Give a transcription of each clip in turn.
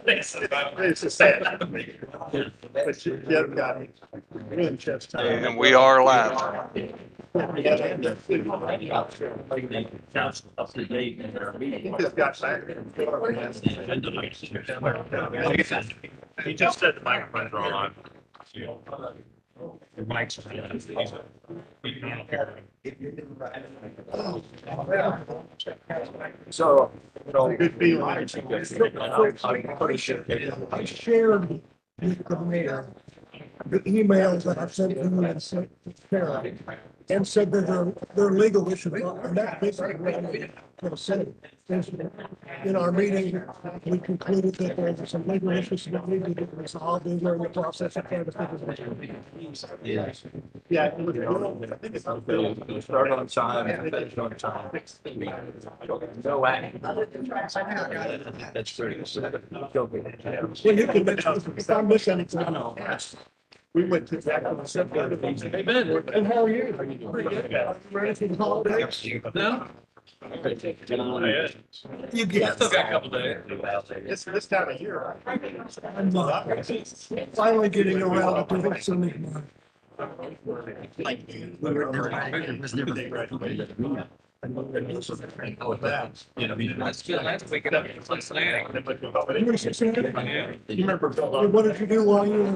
It's a sad. But you've got really just time. And we are live. He just got back. He just said the microphones are on. Your mic's So. Good feeling. I shared with the mayor the emails that I sent to him and sent to Kara, and said that there are legal issues, and that's basically what I'm going to say. In our meeting, we concluded that there were some legal issues that need to get resolved, and we're in the process of trying to figure this out. Yeah. Start on time and finish on time. No action. That's pretty good. Well, you can mention, if I miss anything, We went to that. Hey, Ben. and how are you? Pretty good. Ready for the holidays? No? You I get. still got a couple days. This time of year. I'm finally getting around to doing something. That's good. That's waking up in Cincinnati. You remember? What did you do while you were?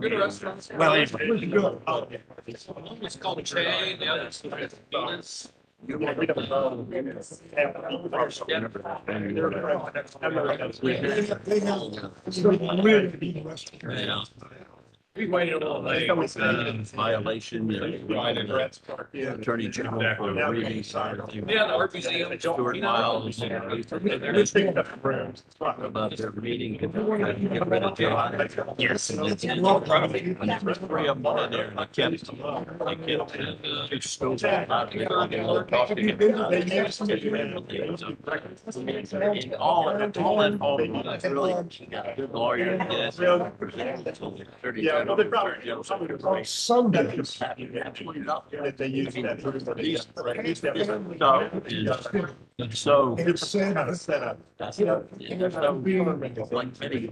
Good restaurants. Well, Where'd you go? One was called Che, the other was Venus. They have some really good restaurants. Yeah. We waited all day. Violation, Attorney General for reading side Yeah, the art museum. Stuart Miles about their meeting. Get rid of John. Yes. Three of them in there, and I kept them. I kept them. It's still talking about all in all, that's really good lawyer. Yes. Yeah, well, they probably. On Sundays, That they use that. So, it's said Kind of set up. there's no, like many.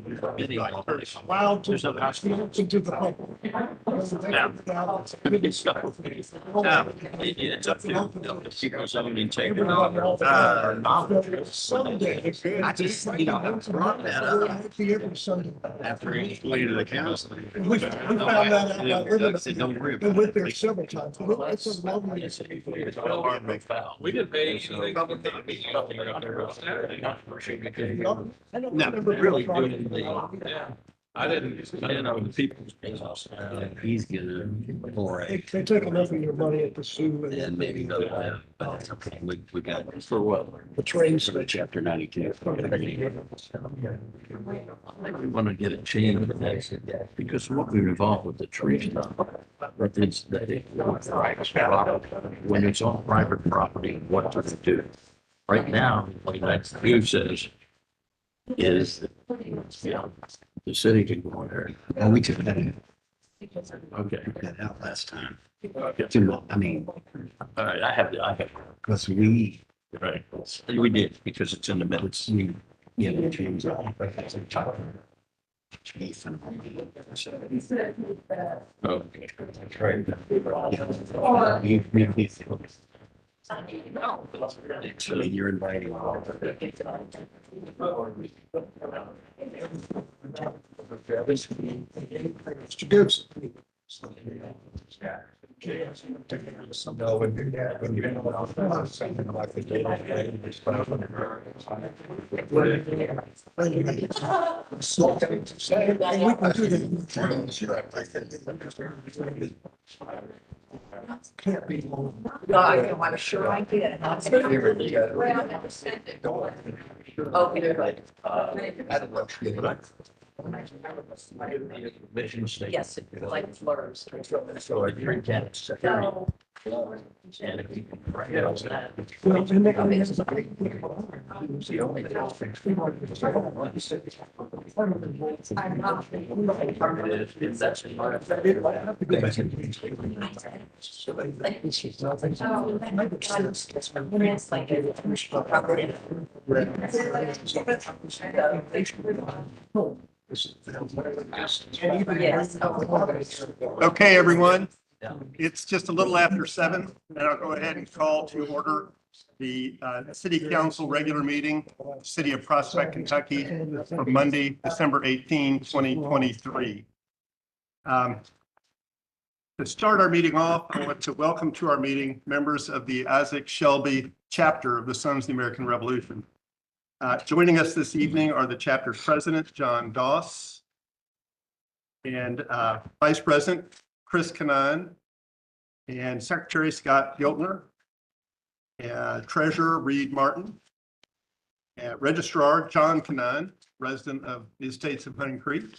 allowed to There's no hospital. into the public. It's up to people's own integrity. Sunday. I just, brought that up Every Sunday. after he completed the council. We found that out by living. Said, don't worry Been about with it. there several times. It's a lovely. We didn't pay anything. No, really doing the, Yeah. I didn't. the people's business. He's gonna, for They take enough of your money at the zoo and and maybe go to, but we got, for what? the train For station. chapter 92. We want to get a change with that because what we're involved with the tree stuff. But it's that when it's on private property, what does it do? Right now, like that view says, is, the city can go in there. Well, we took that out. Okay. Took that out last time. I mean, all right, I have, Because we, right. We did because it's in the minutes. we changed it. Chief and. Okay. So you're inviting. Mr. Gibson. No, when you get, something like the data. So, and we can do that. Can't be long. No, I'm sure I did. Okay, good. Mission statement. Yes, like blurs. So I drink that. No, And if you can recognize that. Well, and they- It's the only if that's in my. Yes. Okay, everyone. It's just a little after 7, and I'll go ahead and call to order the City Council regular meeting, City of Prospect, Kentucky, for Monday, December 18, 2023. To start our meeting off, I want to welcome to our meeting members of the Isaac Shelby chapter of the Sons of the American Revolution. Joining us this evening are the chapter president, John Doss, and Vice President Chris Canaan, and Secretary Scott Giltner, Treasurer Reed Martin, Registrar John Canaan, resident of the Estates of Hunting Creek,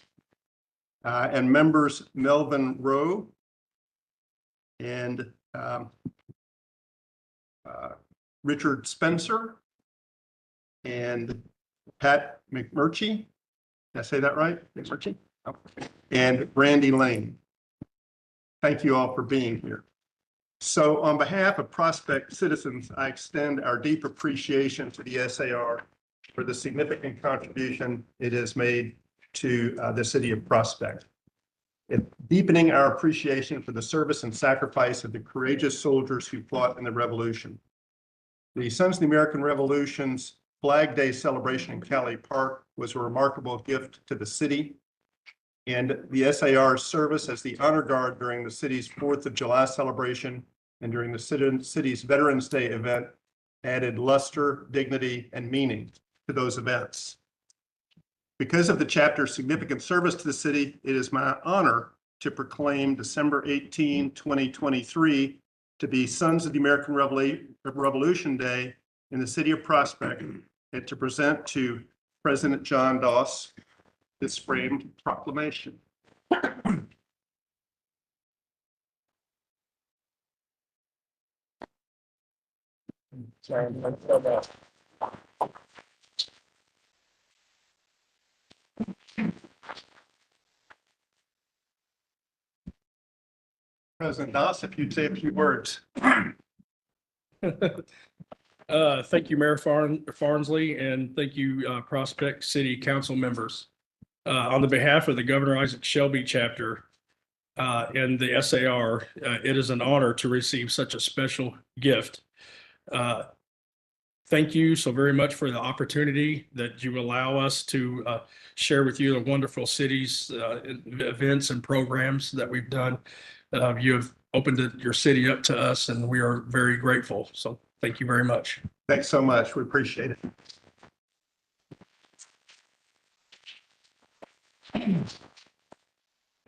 and members Melvin Rowe and Richard Spencer and Pat McMurtry. Did I say that right? McMurtry? Oh. And Randy Lane. Thank you all for being here. So on behalf of Prospect citizens, I extend our deep appreciation to the SAR for the significant contribution it has made to the city of Prospect. In deepening our appreciation for the service and sacrifice of the courageous soldiers who fought in the Revolution. The Sons of the American Revolution's Flag Day celebration in Cali Park was a remarkable gift to the city. And the SAR's service as the honor guard during the city's 4th of July celebration and during the city's Veterans Day event added luster, dignity, and meaning to those events. Because of the chapter's significant service to the city, it is my honor to proclaim December 18, 2023 to be Sons of the American Revolution Day in the city of Prospect and to present to President John Doss this framed proclamation. President Doss, if you'd say a few words. Thank you, Mayor Farnsley, and thank you, Prospect City Council members. On the behalf of the Governor Isaac Shelby chapter and the SAR, it is an honor to receive such a special gift. Thank you so very much for the opportunity that you allow us to share with you the wonderful cities, events and programs that we've done. You have opened your city up to us, and we are very grateful. So thank you very much. Thanks so much. We appreciate it.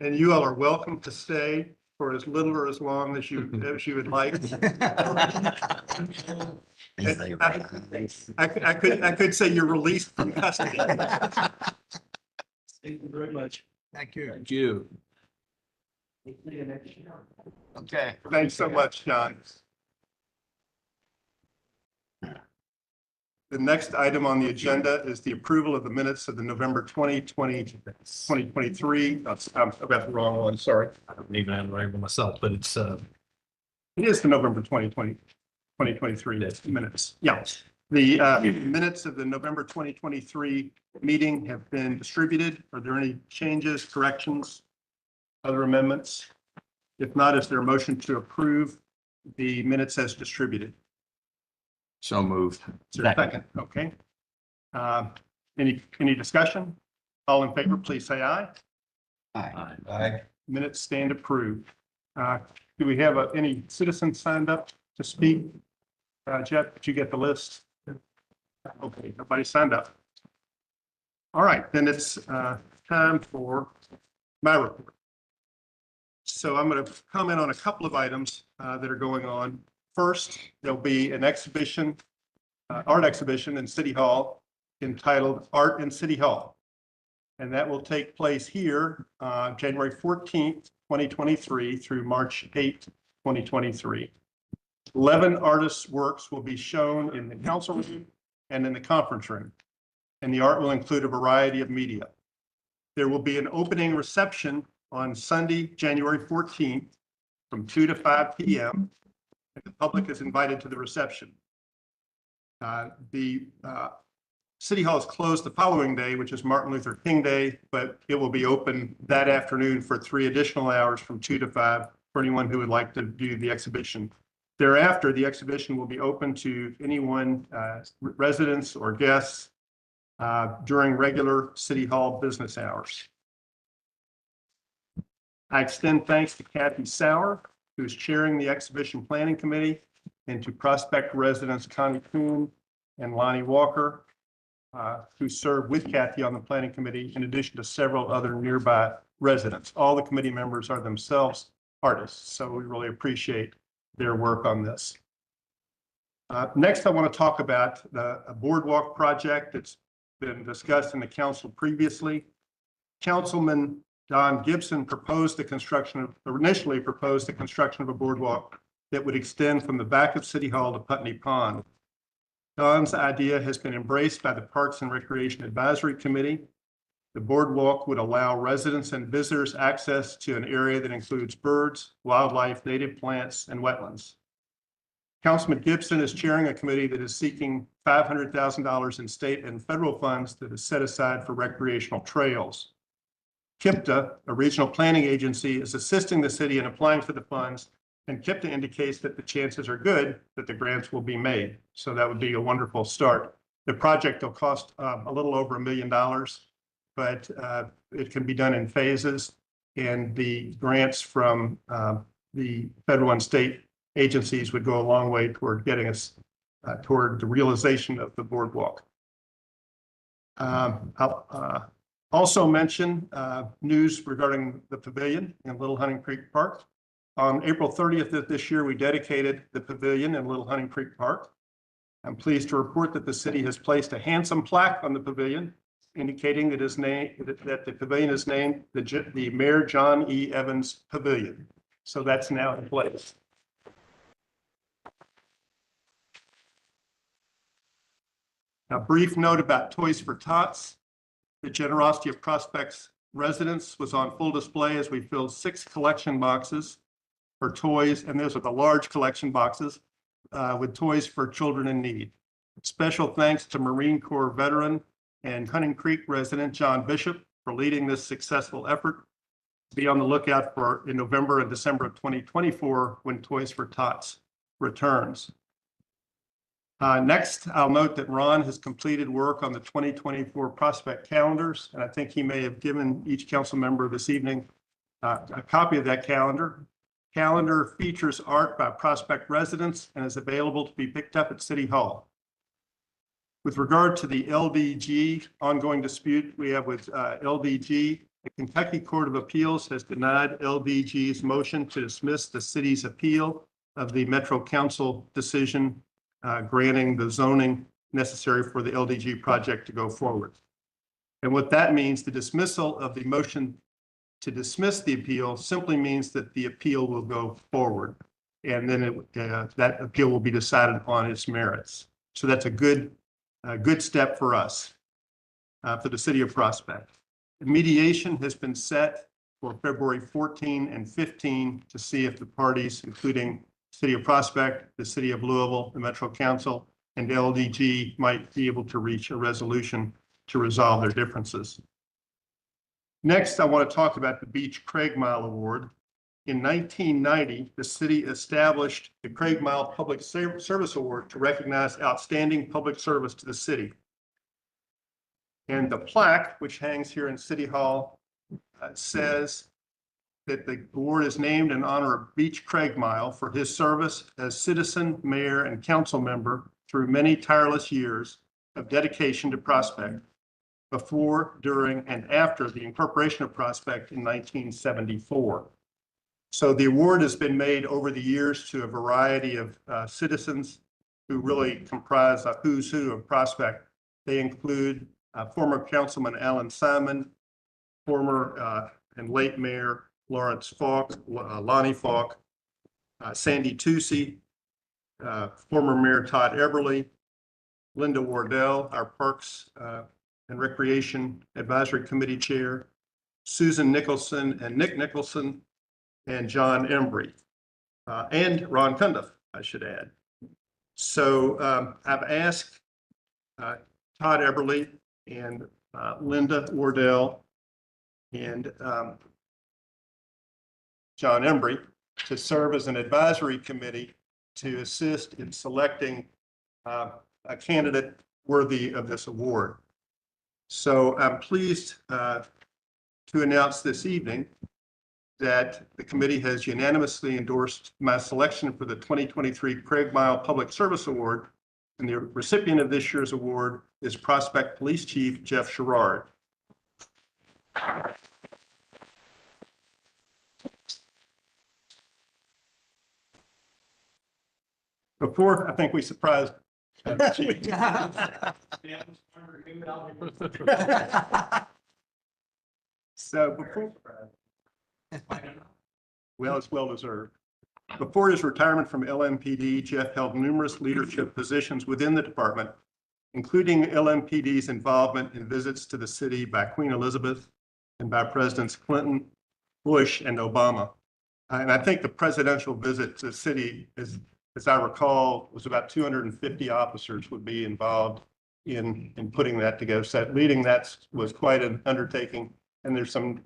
And you all are welcome to stay for as little or as long as you would like. I could say you're released from custody. Thank you very much. Thank you. Thank you. Okay. Thanks so much, John. The next item on the agenda is the approval of the minutes of the November 2023. I've got the wrong one, sorry. I don't even have it right myself, but it's It is the November 2023 minutes. Yeah. The minutes of the November 2023 meeting have been distributed. Are there any changes, corrections, other amendments? If not, is there a motion to approve the minutes as distributed? So moved. Is there a second? Okay. Any discussion? All in favor, please say aye. Aye. Minutes stand approved. Do we have any citizens signed up to speak? Jeff, did you get the list? Okay, nobody signed up. All right, then it's time for my report. So I'm going to comment on a couple of items that are going on. First, there'll be an exhibition, art exhibition in City Hall entitled Art in City Hall. And that will take place here January 14th, 2023 through March 8th, 2023. 11 artists' works will be shown in the council room and in the conference room, and the art will include a variety of media. There will be an opening reception on Sunday, January 14th from 2 to 5 p.m. The public is invited to the reception. The City Hall is closed the following day, which is Martin Luther King Day, but it will be open that afternoon for 3 additional hours from 2 to 5 for anyone who would like to view the exhibition. Thereafter, the exhibition will be open to anyone, residents or guests, during regular City Hall business hours. I extend thanks to Kathy Sauer, who is chairing the Exhibition Planning Committee, and to Prospect residents Connie Kuhn and Lonnie Walker, who serve with Kathy on the Planning Committee, in addition to several other nearby residents. All the committee members are themselves artists, so we really appreciate their work on this. Next, I want to talk about the boardwalk project that's been discussed in the council previously. Councilman Don Gibson initially proposed the construction of a boardwalk that would extend from the back of City Hall to Putney Pond. Don's idea has been embraced by the Parks and Recreation Advisory Committee. The boardwalk would allow residents and visitors access to an area that includes birds, wildlife, native plants, and wetlands. Councilman Gibson is chairing a committee that is seeking $500,000 in state and federal funds that is set aside for recreational trails. KIPTA, a regional planning agency, is assisting the city in applying for the funds, and KIPTA indicates that the chances are good that the grants will be made. So that would be a wonderful start. The project will cost a little over $1 million, but it can be done in phases, and the grants from the federal and state agencies would go a long way toward getting us toward the realization of the boardwalk. I'll also mention news regarding the pavilion in Little Hunting Creek Park. On April 30th of this year, we dedicated the pavilion in Little Hunting Creek Park. I'm pleased to report that the city has placed a handsome plaque on the pavilion indicating that the pavilion is named the Mayor John E. Evans Pavilion. So that's now in place. A brief note about Toys for Tots. The generosity of Prospect's residents was on full display as we filled 6 collection boxes for toys, and those are the large collection boxes with toys for children in need. Special thanks to Marine Corps veteran and Hunting Creek resident John Bishop for leading this successful effort. Be on the lookout for in November and December of 2024 when Toys for Tots returns. Next, I'll note that Ron has completed work on the 2024 Prospect calendars, and I think he may have given each council member this evening a copy of that calendar. Calendar features art by Prospect residents and is available to be picked up at City Hall. With regard to the LDG ongoing dispute we have with LDG, the Kentucky Court of Appeals has denied LDG's motion to dismiss the city's appeal of the Metro Council decision granting the zoning necessary for the LDG project to go forward. And what that means, the dismissal of the motion to dismiss the appeal simply means that the appeal will go forward, and then that appeal will be decided upon its merits. So that's a good step for us, for the city of Prospect. The mediation has been set for February 14 and 15 to see if the parties, including City of Prospect, the City of Louisville, the Metro Council, and LDG might be able to reach a resolution to resolve their differences. Next, I want to talk about the Beach Craig Mile Award. In 1990, the city established the Craig Mile Public Service Award to recognize outstanding public service to the city. And the plaque, which hangs here in City Hall, says that the award is named in honor of Beach Craig Mile for his service as citizen, mayor, and council member through many tireless years of dedication to Prospect before, during, and after the incorporation of Prospect in 1974. So the award has been made over the years to a variety of citizens who really comprise a who's who of Prospect. They include former Councilman Alan Simon, former and late Mayor Lawrence Falk, Lonnie Falk, Sandy Toucey, former Mayor Todd Everly, Linda Wardell, our Parks and Recreation Advisory Committee Chair, Susan Nicholson and Nick Nicholson, and John Embry, and Ron Cundiff, I should add. So I've asked Todd Everly and Linda Wardell and John Embry to serve as an advisory committee to assist in selecting a candidate worthy of this award. So I'm pleased to announce this evening that the committee has unanimously endorsed my selection for the 2023 Craig Mile Public Service Award. And the recipient of this year's award is Prospect Police Chief Jeff Sherrard. Before, I think we surprised. Chief. So before, well, it's well deserved. Before his retirement from LMPD, Jeff held numerous leadership positions within the department, including LMPD's involvement in visits to the city by Queen Elizabeth and by Presidents Clinton, Bush, and Obama. And I think the presidential visit to the city, as I recall, was about 250 officers would be involved in putting that together. So leading that was quite an undertaking. And there's some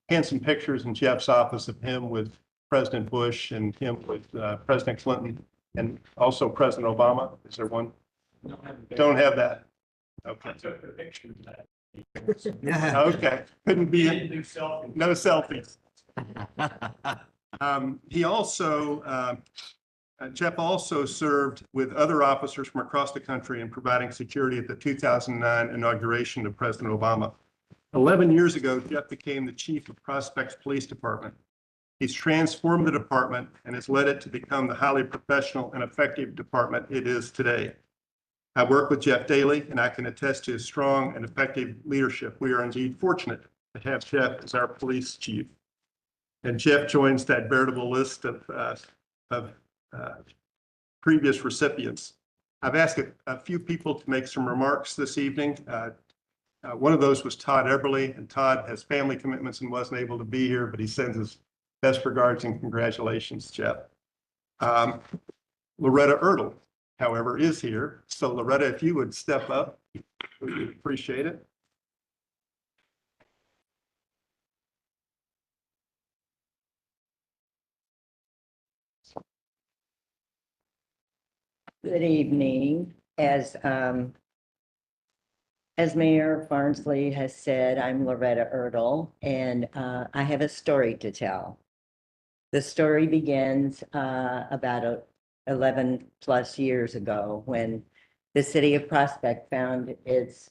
handsome pictures in Jeff's office of him with President Bush and him with President Clinton and also President Obama. Is there one? Don't have that. Okay. Okay. Couldn't be no selfies. He also, Jeff also served with other officers from across the country in providing security at the 2009 inauguration of President Obama. 11 years ago, Jeff became the chief of Prospect's Police Department. He's transformed the department and has led it to become the highly professional and effective department it is today. I work with Jeff daily, and I can attest to his strong and effective leadership. We are indeed fortunate to have Jeff as our police chief. And Jeff joins that veritable list of previous recipients. I've asked a few people to make some remarks this evening. One of those was Todd Everly, and Todd has family commitments and wasn't able to be here, but he sends his best regards and congratulations, Jeff. Loretta Ertl, however, is here. So Loretta, if you would step up, we would appreciate it. Good evening. As Mayor Farnsley has said, I'm Loretta Ertl, and I have a story to tell. The story begins about 11 plus years ago when the city of Prospect found its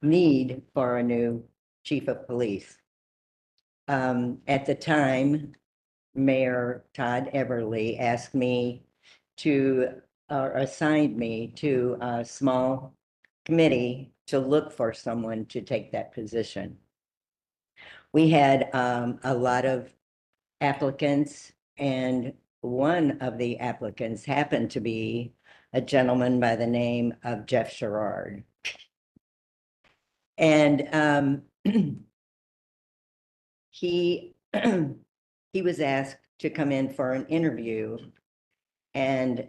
need for a new chief of police. At the time, Mayor Todd Everly asked me to, or assigned me to a small committee to look for someone to take that position. We had a lot of applicants, and one of the applicants happened to be a gentleman by the name of Jeff Sherrard. And he was asked to come in for an interview, and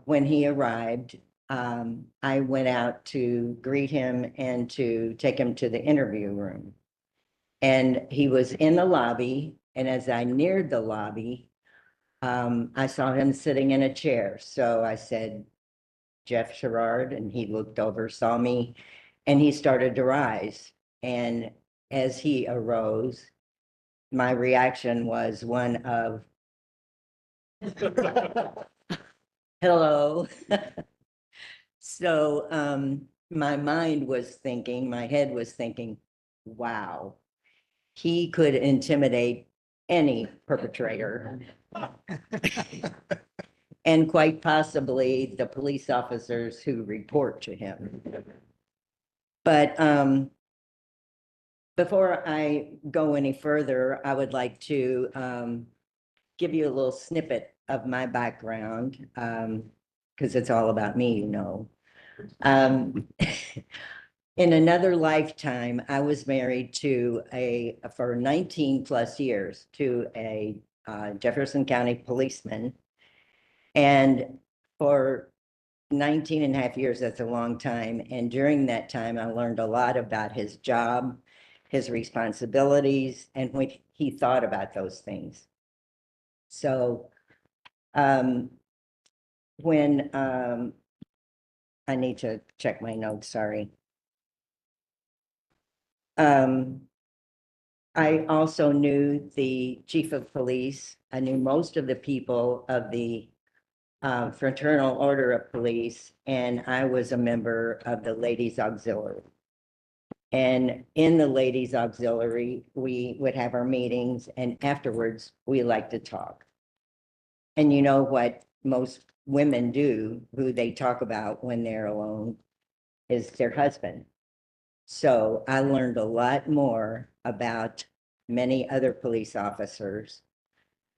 when he arrived, I went out to greet him and to take him to the interview room. And he was in the lobby, and as I neared the lobby, I saw him sitting in a chair. So I said, Jeff Sherrard, and he looked over, saw me, and he started to rise. And as he arose, my reaction was one of, hello. So my mind was thinking, my head was thinking, wow, he could intimidate any perpetrator. And quite possibly the police officers who report to him. But before I go any further, I would like to give you a little snippet of my background, because it's all about me, you know. Um, in another lifetime, I was married to for 19 plus years to a Jefferson County policeman. And for 19 and a half years, that's a long time. And during that time, I learned a lot about his job, his responsibilities, and what he thought about those things. So when I need to check my notes, sorry. I also knew the chief of police. I knew most of the people of the Fraternal Order of Police, and I was a member of the Ladies Auxiliary. And in the Ladies Auxiliary, we would have our meetings, and afterwards, we like to talk. And you know what most women do, who they talk about when they're alone, is their husband. So I learned a lot more about many other police officers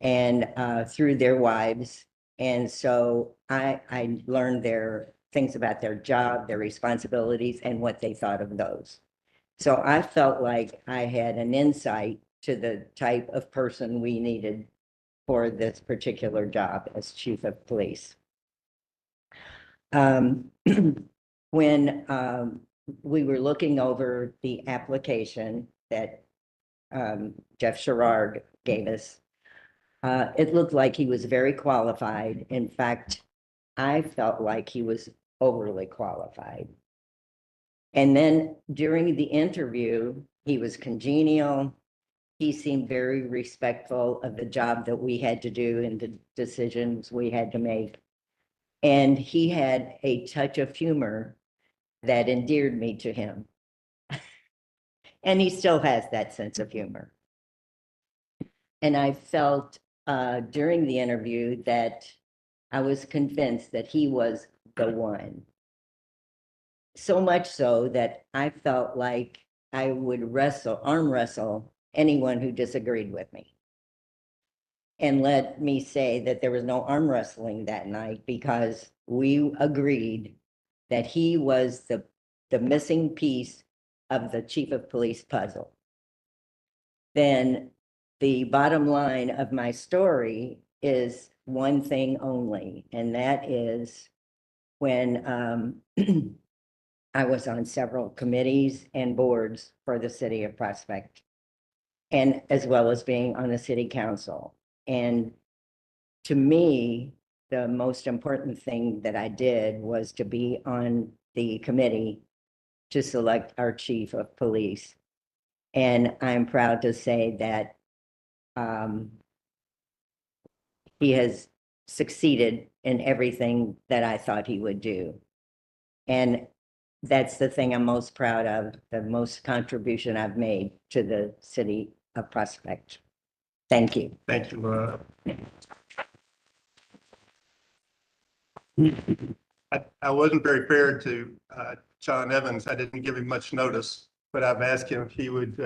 and through their wives. And so I learned their things about their job, their responsibilities, and what they thought of those. So I felt like I had an insight to the type of person we needed for this particular job as chief of police. When we were looking over the application that Jeff Sherrard gave us, it looked like he was very qualified. In fact, I felt like he was overly qualified. And then during the interview, he was congenial. He seemed very respectful of the job that we had to do and the decisions we had to make. And he had a touch of humor that endeared me to him. And he still has that sense of humor. And I felt during the interview that I was convinced that he was the one. So much so that I felt like I would arm wrestle anyone who disagreed with me. And let me say that there was no arm wrestling that night because we agreed that he was the missing piece of the chief of police puzzle. Then the bottom line of my story is one thing only, and that is when I was on several committees and boards for the city of Prospect, and as well as being on the city council. And to me, the most important thing that I did was to be on the committee to select our chief of police. And I'm proud to say that he has succeeded in everything that I thought he would do. And that's the thing I'm most proud of, the most contribution I've made to the city of Prospect. Thank you. Thank you. I wasn't very fair to John Evans. I didn't give him much notice, but I've asked him if he would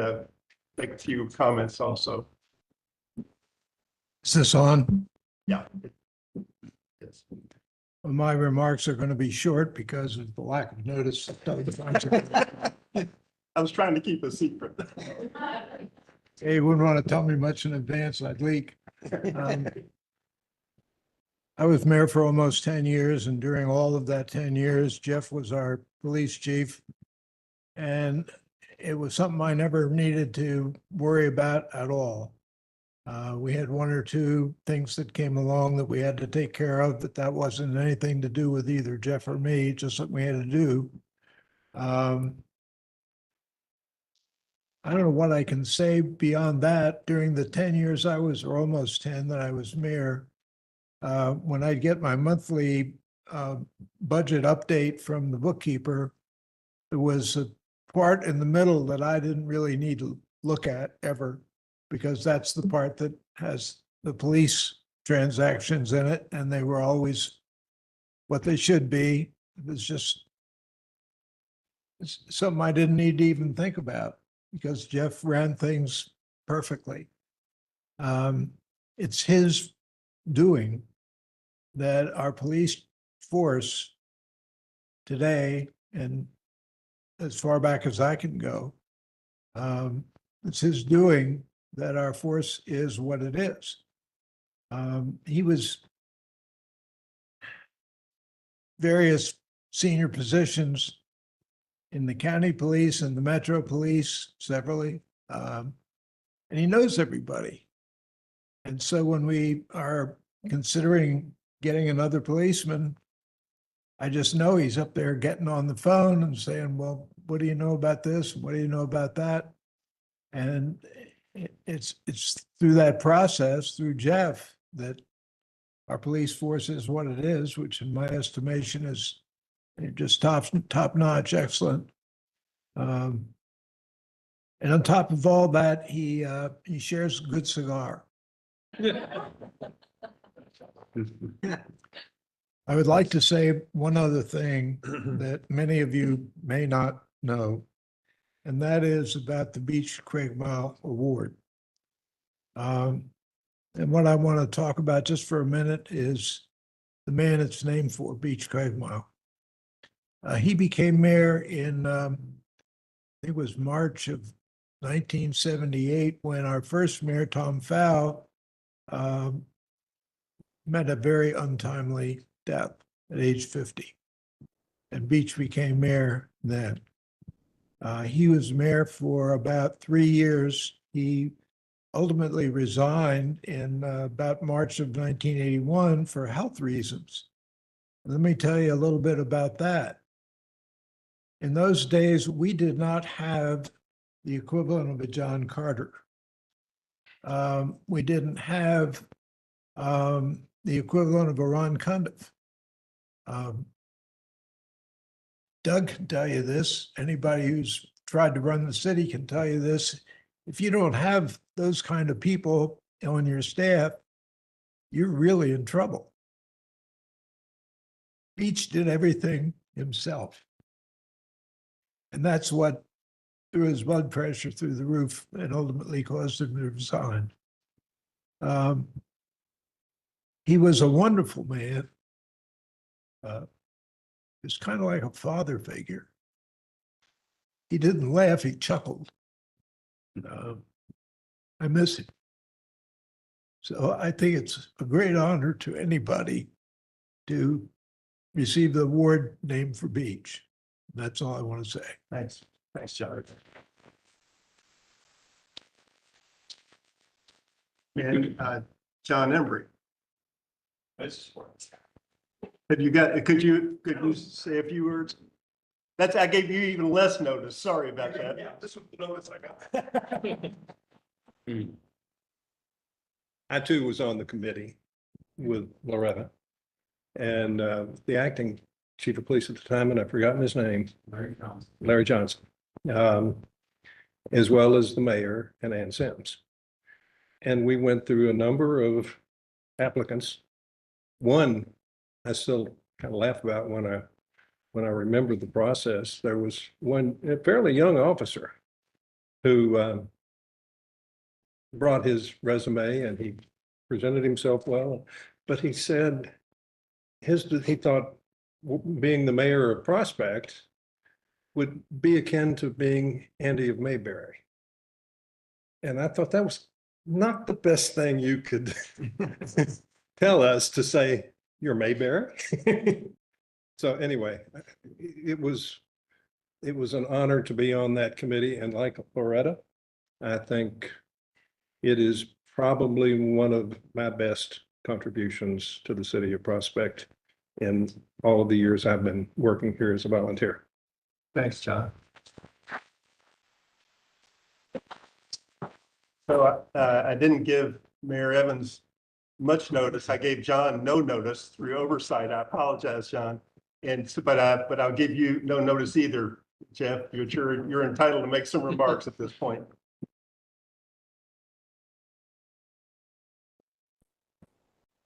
make a few comments also. Is this on? Yeah. Yes. Well, my remarks are going to be short because of the lack of notice. I was trying to keep a secret. Hey, you wouldn't want to tell me much in advance, I'd leak. I was mayor for almost 10 years, and during all of that 10 years, Jeff was our police chief. And it was something I never needed to worry about at all. We had one or two things that came along that we had to take care of, but that wasn't anything to do with either Jeff or me, just something we had to do. I don't know what I can say beyond that. During the 10 years I was, or almost 10, that I was mayor, when I'd get my monthly budget update from the bookkeeper, there was a part in the middle that I didn't really need to look at ever, because that's the part that has the police transactions in it, and they were always what they should be. It was just something I didn't need to even think about because Jeff ran things perfectly. It's his doing that our police force today, and as far back as I can go, it's his doing that our force is what it is. He was various senior positions in the county police and the metro police severally. And he knows everybody. And so when we are considering getting another policeman, I just know he's up there getting on the phone and saying, well, what do you know about this? What do you know about that? And it's through that process, through Jeff, that our police force is what it is, which in my estimation is just top notch, excellent. And on top of all that, he shares a good cigar. I would like to say one other thing that many of you may not know, and that is about the Beach Craig Mile Award. And what I want to talk about just for a minute is the man it's named for, Beach Craig Mile. He became mayor in, it was March of 1978 when our first mayor, Tom Fow, met a very untimely death at age 50. And Beach became mayor then. He was mayor for about 3 years. He ultimately resigned in about March of 1981 for health reasons. Let me tell you a little bit about that. In those days, we did not have the equivalent of a John Carter. We didn't have the equivalent of a Ron Cundiff. Doug can tell you this. Anybody who's tried to run the city can tell you this. If you don't have those kind of people on your staff, you're really in trouble. Beach did everything himself. And that's what threw his blood pressure through the roof and ultimately caused him to resign. He was a wonderful man. He was kind of like a father figure. He didn't laugh, he chuckled. I miss him. So I think it's a great honor to anybody to receive the award named for Beach. That's all I want to say. Thanks. Thanks, John. And John Embry, have you got, could you say a few words? That's, I gave you even less notice. Sorry about that. Yeah, this was the notice I got. I too was on the committee with Loretta and the acting chief of police at the time, and I've forgotten his name, Larry Johnson, as well as the mayor and Ann Sims. And we went through a number of applicants. One, I still kind of laugh about when I remember the process. There was one a fairly young officer who brought his resume and he presented himself well, but he said he thought being the mayor of Prospect would be akin to being Andy of Mayberry. And I thought that was not the best thing you could tell us, to say you're Mayberry. So anyway, it was an honor to be on that committee, and like Loretta, I think it is probably one of my best contributions to the city of Prospect in all of the years I've been working here as a volunteer. Thanks, John. So I didn't give Mayor Evans much notice. I gave John no notice through oversight. I apologize, John. And so, but I'll give you no notice either, Jeff. You're entitled to make some remarks at this point.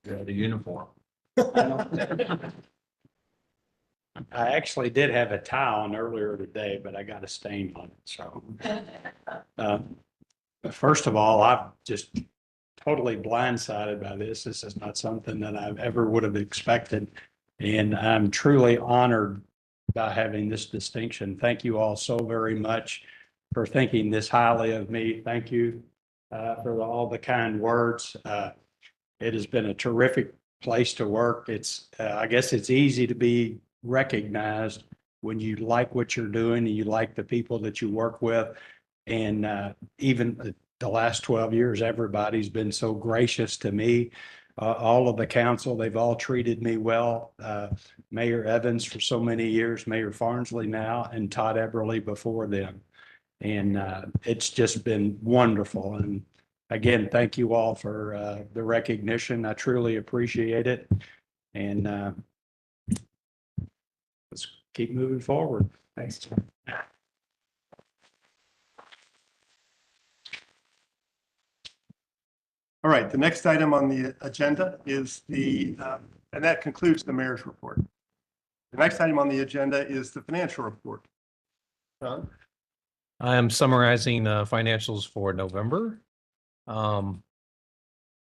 The uniform. I actually did have a tie on earlier today, but I got a stain on it, so. First of all, I've just totally blindsided by this. This is not something that I ever would have expected. And I'm truly honored by having this distinction. Thank you all so very much for thinking this highly of me. Thank you for all the kind words. It has been a terrific place to work. It's, I guess it's easy to be recognized when you like what you're doing and you like the people that you work with. And even the last 12 years, everybody's been so gracious to me. All of the council, they've all treated me well. Mayor Evans for so many years, Mayor Farnsley now, and Todd Eberly before them. And it's just been wonderful. And again, thank you all for the recognition. I truly appreciate it. And let's keep moving forward. Thanks. All right, the next item on the agenda is and that concludes the mayor's report. The next item on the agenda is the financial report. John? I am summarizing financials for November. So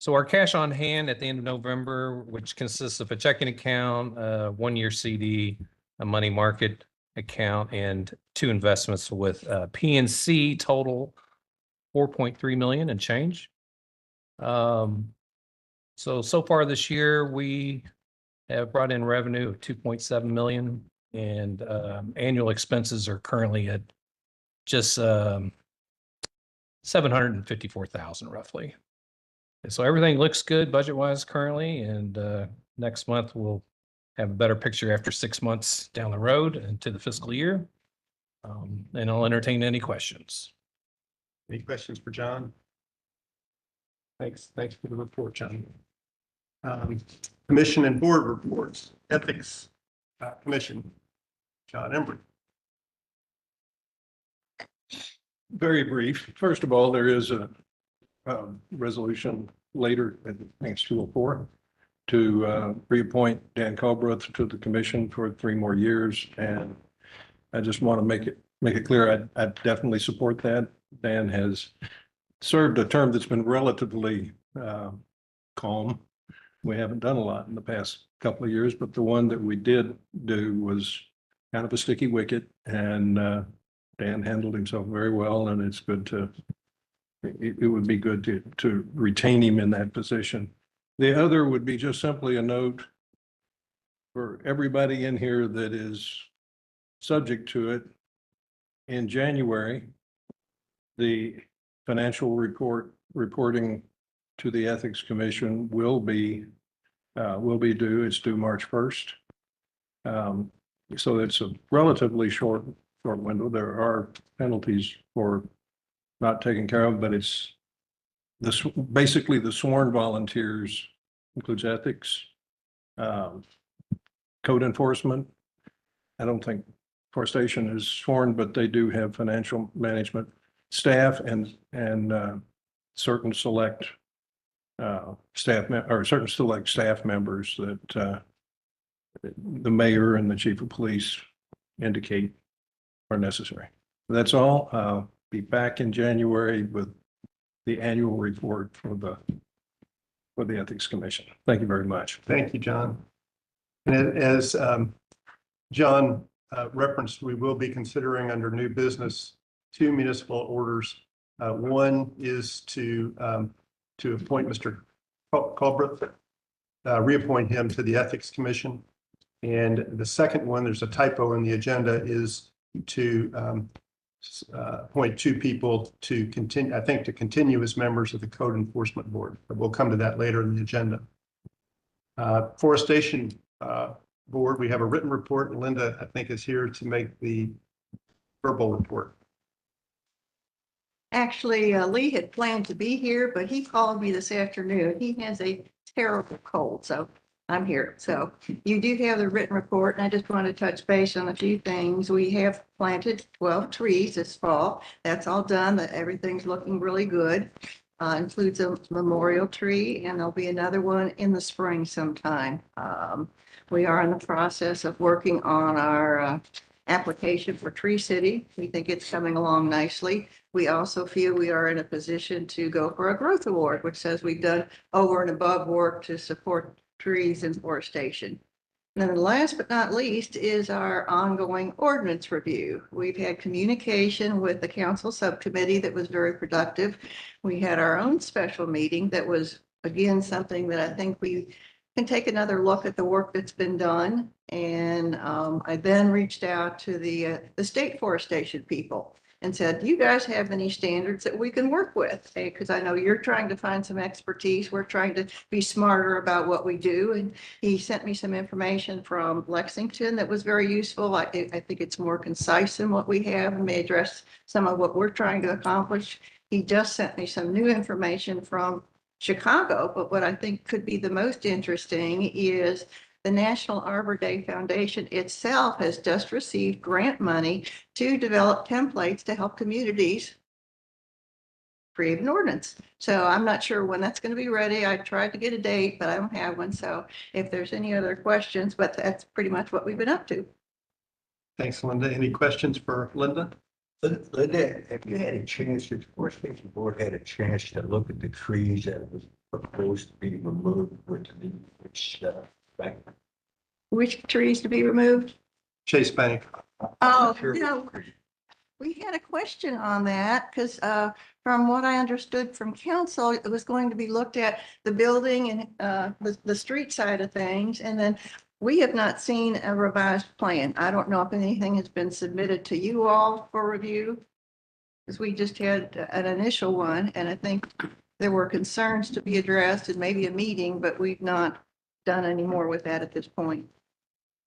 our cash on hand at the end of November, which consists of a checking account, a 1-year CD, a money market account, and 2 investments with PNC, total 4.3 million and change. So far this year, we have brought in revenue of 2.7 million, and annual expenses are currently at just 754,000 roughly. And so everything looks good budget wise currently, and next month we'll have a better picture after 6 months down the road into the fiscal year. And I'll entertain any questions. Any questions for John? Thanks for the report, John. Commission and board reports, ethics commission, John Embry. Very brief. First of all, there is a resolution later, I think it's 204, to reappoint Dan Culbreth to the commission for 3 more years. And I just want to make it clear, I definitely support that. Dan has served a term that's been relatively calm. We haven't done a lot in the past couple of years, but the one that we did do was kind of a sticky wicket, and Dan handled himself very well, and it's good to, it would be good to retain him in that position. The other would be just simply a note for everybody in here that is subject to it. In January, the financial reporting to the Ethics Commission will be due. It's due March 1st. So it's a relatively short window. There are penalties for not taking care of, but it's this basically the sworn volunteers includes ethics, code enforcement. I don't think forestation is sworn, but they do have financial management staff and certain select staff members that the mayor and the chief of police indicate are necessary. That's all. I'll be back in January with the annual report for the Ethics Commission. Thank you very much. Thank you, John. And as John referenced, we will be considering under new business 2 municipal orders. One is to appoint Mr. Culbreth, reappoint him to the Ethics Commission. And the second one, there's a typo in the agenda, is to appoint 2 people to continue, I think, to continue as members of the Code Enforcement Board. But we'll come to that later in the agenda. Forestation Board, we have a written report, and Linda, I think, is here to make the verbal report. Actually, Lee had planned to be here, but he called me this afternoon. He has a terrible cold, so I'm here. So you do have the written report, and I just want to touch base on a few things. We have planted 12 trees this fall. That's all done. Everything's looking really good. Includes a memorial tree, and there'll be another one in the spring sometime. We are in the process of working on our application for Tree City. We think it's coming along nicely. We also feel we are in a position to go for a growth award, which says we've done over and above work to support trees and forestation. And then last but not least is our ongoing ordinance review. We've had communication with the council subcommittee that was very productive. We had our own special meeting that was, again, something that I think we can take another look at the work that's been done. And I then reached out to the state forestation people and said, do you guys have any standards that we can work with? Because I know you're trying to find some expertise. We're trying to be smarter about what we do. And he sent me some information from Lexington that was very useful. I think it's more concise than what we have and may address some of what we're trying to accomplish. He just sent me some new information from Chicago, but what I think could be the most interesting is the National Arbor Day Foundation itself has just received grant money to develop templates to help communities create an ordinance. So I'm not sure when that's going to be ready. I tried to get a date, but I don't have one. So if there's any other questions, but that's pretty much what we've been up to. Thanks, Linda. Any questions for Linda? Linda, have you had a chance, the Forestation Board had a chance to look at the trees that was proposed to be removed with the back? Which trees to be removed? Chase Bank. Oh, Sure. no. We had a question on that because from what I understood from council, it was going to be looked at the building and the street side of things. And then we have not seen a revised plan. I don't know if anything has been submitted to you all for review. Because we just had an initial one and I think there were concerns to be addressed and maybe a meeting, but we've not done any more with that at this point.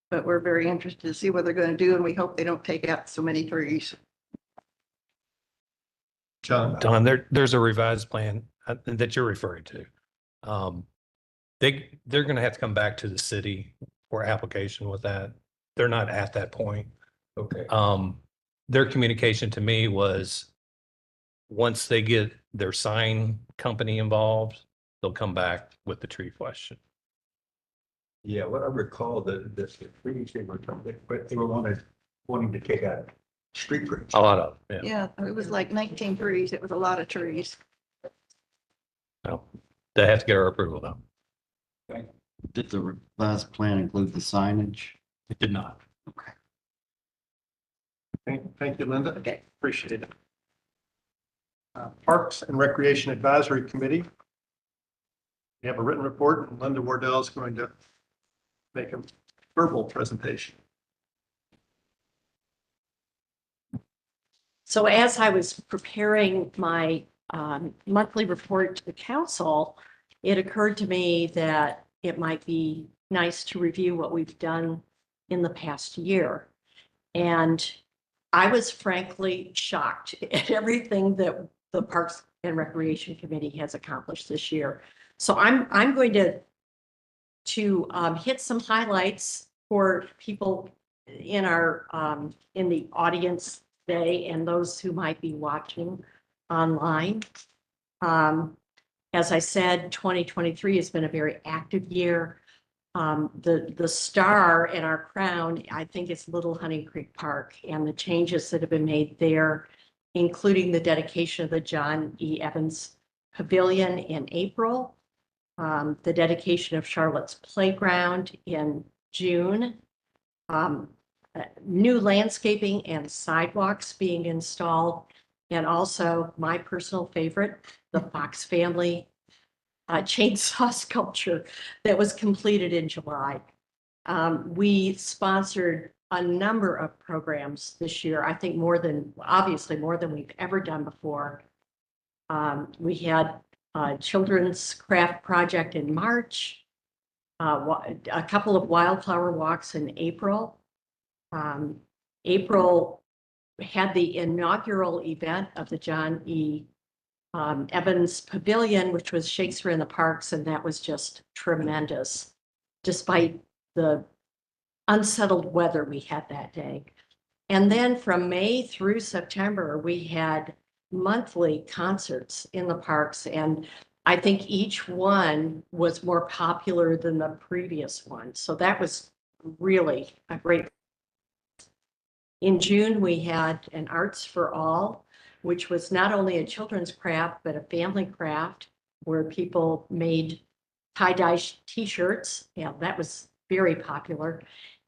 But we're very interested to see what they're going to do and we hope they don't take out so many trees. John. Don, there's a revised plan that you're referring to. They're going to have to come back to the city for application with that. They're not at that point. Okay. Their communication to me was once they get their sign company involved, they'll come back with the tree question. Yeah, what I recall that the trees they were, but they were wanting to take out street trees. A lot of, yeah. Yeah, it was like 19 trees. It was a lot of trees. No, they have to get our approval though. Did the revised plan include the signage? It did not. Okay. Thank you, Linda. Okay. Appreciate it. Parks and Recreation Advisory Committee. We have a written report and Linda Wardell is going to make a verbal presentation. So as I was preparing my monthly report to the council, it occurred to me that it might be nice to review what we've done in the past year. And I was frankly shocked at everything that the Parks and Recreation Committee has accomplished this year. So I'm going to hit some highlights for people in our in the audience today and those who might be watching online. As I said, 2023 has been a very active year. The star and our crown, I think, is Little Honey Creek Park and the changes that have been made there, including the dedication of the John E. Evans Pavilion in April, the dedication of Charlotte's Playground in June, new landscaping and sidewalks being installed, and also my personal favorite, the Fox family chainsaw sculpture that was completed in July. We sponsored a number of programs this year, I think obviously more than we've ever done before. We had a children's craft project in March, a couple of wildflower walks in April. April had the inaugural event of the John E. Evans Pavilion, which was Shakespeare in the Parks, and that was just tremendous, despite the unsettled weather we had that day. And then from May through September, we had monthly concerts in the parks, and I think each one was more popular than the previous one. So that was really a great In June, we had an Arts for All, which was not only a children's craft, but a family craft where people made tie-dye t-shirts. Yeah, that was very popular.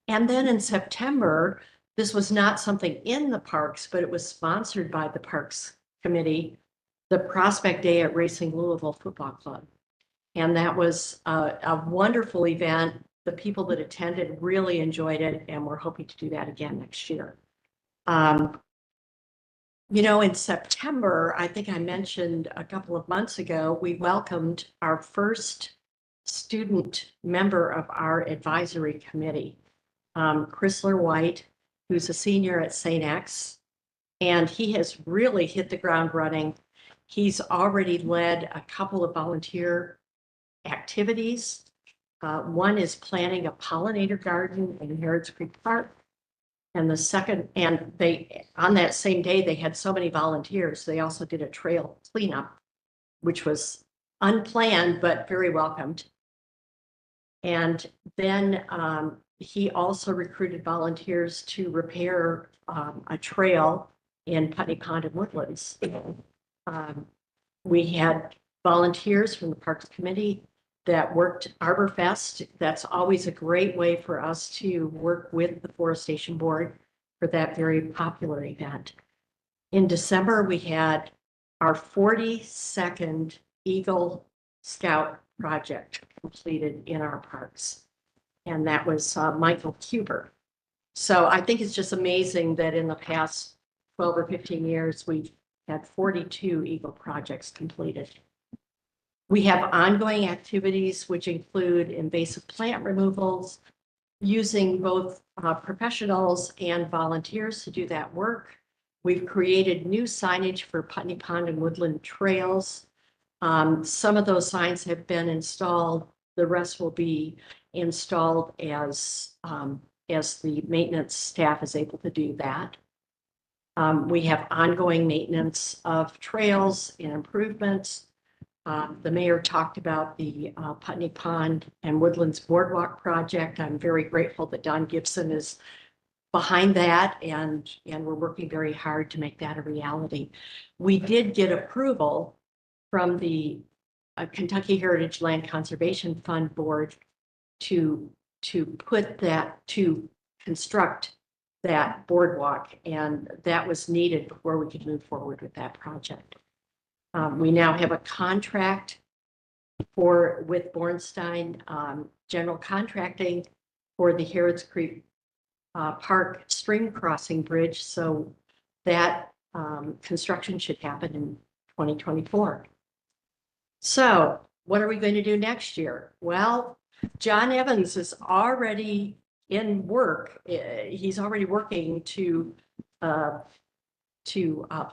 And then in September, this was not something in the parks, but it was sponsored by the Parks Committee, the Prospect Day at Racing Louisville Football Club. And that was a wonderful event. The people that attended really enjoyed it, and we're hoping to do that again next year. You know, in September, I think I mentioned a couple of months ago, we welcomed our first student member of our advisory committee, Chrysler White, who's a senior at St. X, and he has really hit the ground running. He's already led a couple of volunteer activities. One is planting a pollinator garden in Harrods Creek Park. And the second, and they, on that same day, they had so many volunteers. They also did a trail cleanup, which was unplanned, but very welcomed. And then he also recruited volunteers to repair a trail in Putney Pond and Woodlands. We had volunteers from the Parks Committee that worked ArborFest. That's always a great way for us to work with the Forestation Board for that very popular event. In December, we had our 42nd Eagle Scout project completed in our parks. And that was Michael Cuber. So I think it's just amazing that in the past 12 or 15 years, we've had 42 Eagle projects completed. We have ongoing activities which include invasive plant removals, using both professionals and volunteers to do that work. We've created new signage for Putney Pond and Woodland trails. Some of those signs have been installed. The rest will be installed as the maintenance staff is able to do that. We have ongoing maintenance of trails and improvements. The mayor talked about the Putney Pond and Woodlands Boardwalk project. I'm very grateful that Don Gibson is behind that, and we're working very hard to make that a reality. We did get approval from the Kentucky Heritage Land Conservation Fund Board to construct that boardwalk, and that was needed before we could move forward with that project. We now have a contract with Bornstein General Contracting for the Harrods Creek Park Stream Crossing Bridge. So that construction should happen in 2024. So what are we going to do next year? Well, John Evans is already in work. He's already working to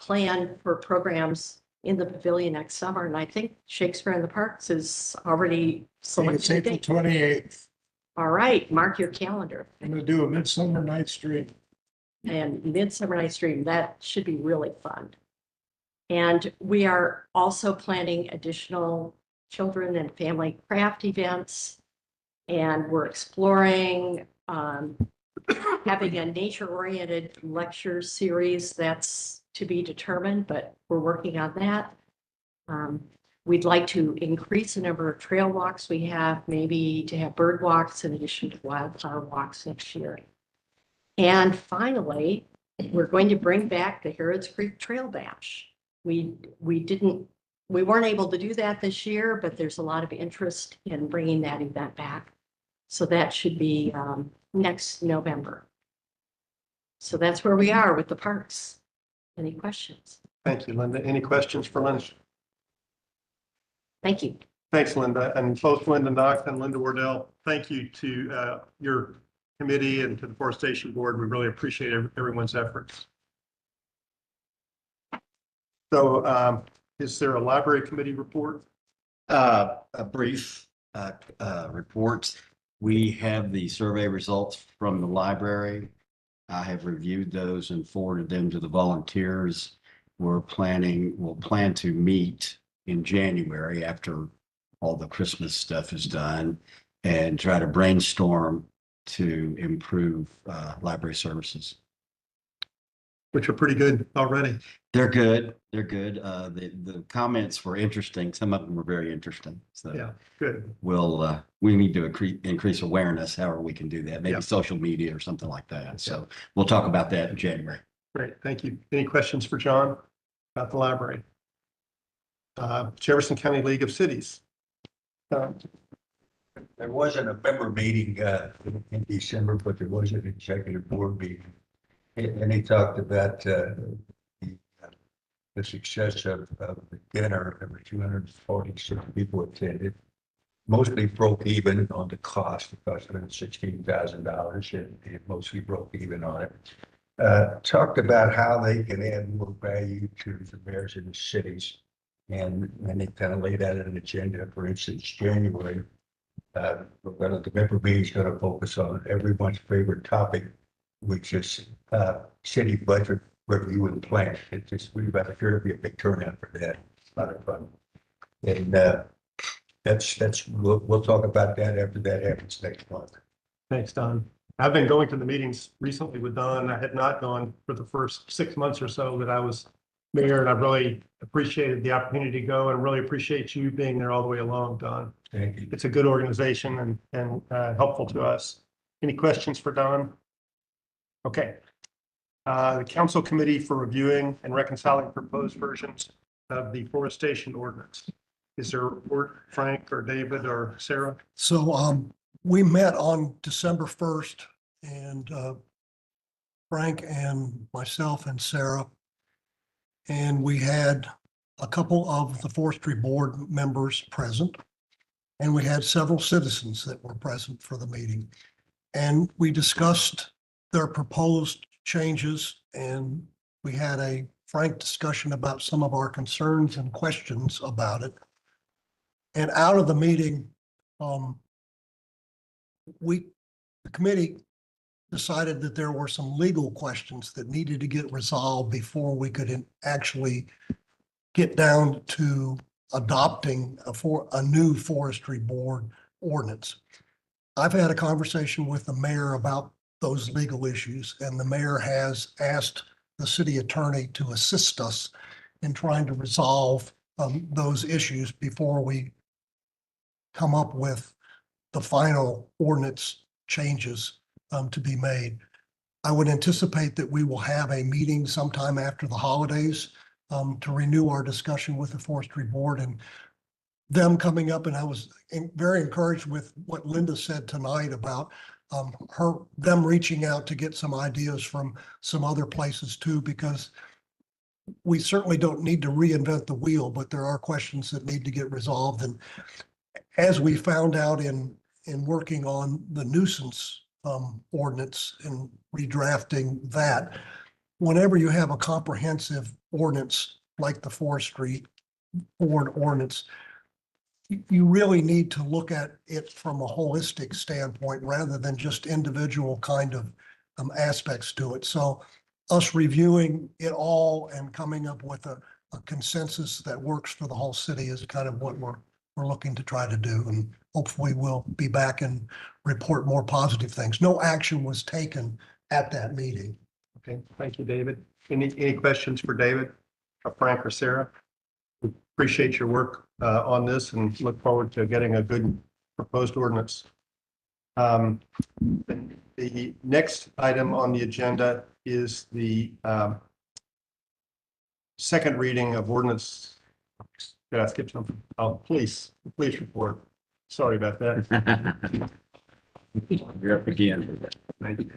plan for programs in the pavilion next summer. And I think Shakespeare in the Parks is already It's selected. a April date. 28th. All right, mark your calendar. I'm gonna do a Midsummer Night's Dream. And Midsummer Night's Dream, that should be really fun. And we are also planning additional children and family craft events. And we're exploring having a nature-oriented lecture series. That's to be determined, but we're working on that. We'd like to increase the number of trail walks we have, maybe to have bird walks in addition to wildflower walks next year. And finally, we're going to bring back the Harrods Creek Trail Bash. We weren't able to do that this year, but there's a lot of interest in bringing that event back. So that should be next November. So that's where we are with the parks. Any questions? Thank you, Linda. Any questions for Linda? Thank you. Thanks, Linda. And both Linda Knox and Linda Wardell, thank you to your committee and to the Forestation Board. We really appreciate everyone's efforts. So is there a library committee report? A brief report. We have the survey results from the library. I have reviewed those and forwarded them to the volunteers. We'll plan to meet in January after all the Christmas stuff is done and try to brainstorm to improve library services. which are pretty good already. They're good. They're good. The comments were interesting. Some of them were very interesting. So Yeah, good. we need to increase awareness, however we can do that, maybe Yeah. social media or something like that. So we'll talk about that in January. Great, thank you. Any questions for John about the library? Jefferson County League of Cities. There wasn't a member meeting in December, but there was an executive board meeting. And he talked about the success of the dinner. There were 246 people attended. Mostly broke even on the cost. It cost them $16,000 and it mostly broke even on it. Talked about how they can add more value to the mayors in the cities. And they kind of laid out an agenda. For instance, January, the member meeting is going to focus on everyone's favorite topic, which is city budget review and plan. It's just really about sure to be a big turnout for that. It's a lot of fun. And we'll talk about that after that happens next month. Thanks, Don. I've been going to the meetings recently with Don. I had not gone for the first 6 months or so that I was mayor, and I really appreciated the opportunity to go and really appreciate you being there all the way along, Don. Thank you. It's a good organization and helpful to us. Any questions for Don? Okay. The Council Committee for Reviewing and Reconciling Proposed Versions of the Forestation Ordinance. Is there a report, Frank or David or Sarah? So we met on December 1st and Frank and myself and Sarah. And we had a couple of the forestry board members present. And we had several citizens that were present for the meeting. And we discussed their proposed changes and we had a frank discussion about some of our concerns and questions about it. And out of the meeting, the committee decided that there were some legal questions that needed to get resolved before we could actually get down to adopting a new forestry board ordinance. I've had a conversation with the mayor about those legal issues, and the mayor has asked the city attorney to assist us in trying to resolve those issues before we come up with the final ordinance changes to be made. I would anticipate that we will have a meeting sometime after the holidays to renew our discussion with the forestry board and them coming up. And I was very encouraged with what Linda said tonight about them reaching out to get some ideas from some other places too, because we certainly don't need to reinvent the wheel, but there are questions that need to get resolved. And as we found out in working on the nuisance ordinance and redrafting that, whenever you have a comprehensive ordinance like the forestry board ordinance, you really need to look at it from a holistic standpoint rather than just individual kind of aspects to it. So us reviewing it all and coming up with a consensus that works for the whole city is kind of what we're looking to try to do. And hopefully we'll be back and report more positive things. No action was taken at that meeting. Okay, thank you, David. Any questions for David, or Frank or Sarah? We appreciate your work on this and look forward to getting a good proposed ordinance. The next item on the agenda is the second reading of ordinance. Did I skip something? Oh, police report. Sorry about that. You're up again. Thank you.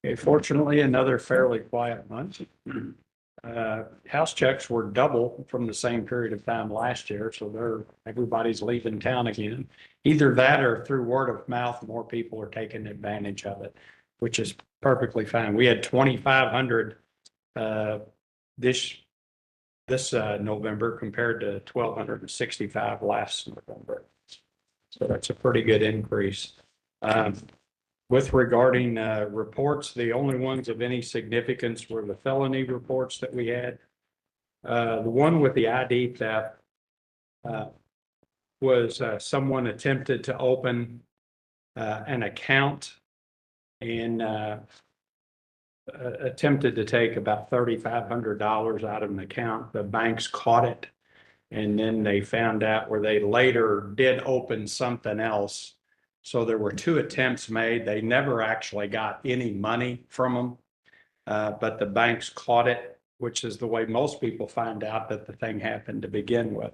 Okay, fortunately, another fairly quiet month. House checks were double from the same period of time last year, so everybody's leaving town again. Either that or through word of mouth, more people are taking advantage of it, which is perfectly fine. We had 2,500 this November compared to 1,265 last November. So that's a pretty good increase. With regarding reports, the only ones of any significance were the felony reports that we had. The one with the ID theft, was someone attempted to open an account and attempted to take about $3,500 out of an account. The banks caught it. And then they found out where they later did open something else. So there were 2 attempts made. They never actually got any money from them. But the banks caught it, which is the way most people find out that the thing happened to begin with.